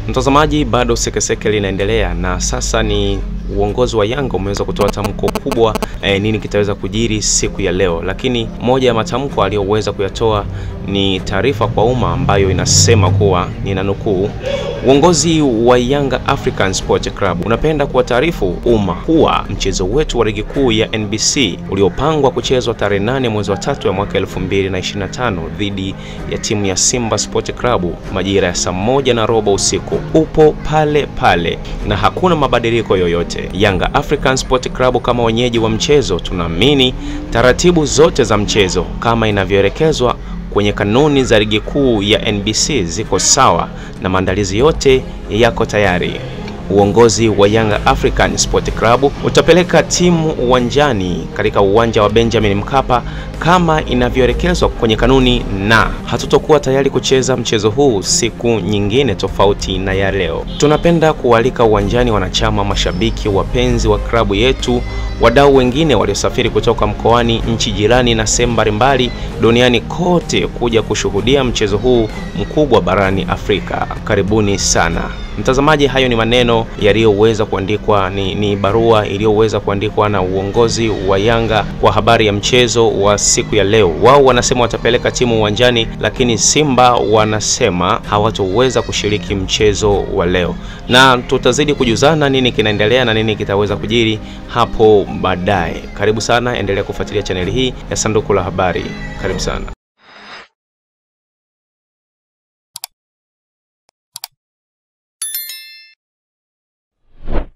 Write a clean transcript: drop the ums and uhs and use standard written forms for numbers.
Mtazamaji, bado sekeseke linaendelea na sasa ni uongozi wa Yanga umeweza kutoa tamko kubwa nini kitaweza kujiri siku ya leo. Lakini moja ya matamko aliyoweza kuyatoa ni taarifa kwa umma ambayo inasema kuwa, ninanukuu, uongozi wa Yanga African Sport Club unapenda kuwataarifu umma kuwa mchezo wetu wa ligi kuu ya NBC uliopangwa kuchezwa tarehe 8 mwezi wa 3 ya mwaka 2025 dhidi ya timu ya Simba Sport Club majira ya saa 1:15 usiku upo pale pale na hakuna mabadiliko yoyote. Yanga African Sport Club kama wenyeji wa mchezo tunaamini taratibu zote za mchezo kama inavyoelekezwa kwenye kanuni za ligi kuu ya NBC ziko sawa na maandalizi yote yako tayari. Uongozi wa Yanga African Sport Club utapeleka timu uwanjani katika uwanja wa Benjamin Mkapa kama inavyoelekezwa kwenye kanuni, na hatutokuwa tayari kucheza mchezo huu siku nyingine tofauti na ya leo. Tunapenda kualika uwanjani wanachama, mashabiki, wapenzi wa klabu yetu, wadau wengine waliosafiri kutoka mkoani, nchi jirani na sehemu mbalimbali duniani kote kuja kushuhudia mchezo huu mkubwa barani Afrika. Karibuni sana. Mtazamaji, hayo ni maneno yaliyoweza kuandikwa, ni barua iliyoweza kuandikwa na uongozi wa Yanga kwa habari ya mchezo wa siku ya leo. Wao wanasema watapeleka timu uwanjani, lakini Simba wanasema hawatoweza kushiriki mchezo wa leo. Na tutazidi kujuzana nini kinaendelea na nini kitaweza kujiri hapo baadaye. Karibu sana, endelea kufuatilia channel hii ya Sanduku la Habari. Karibu sana.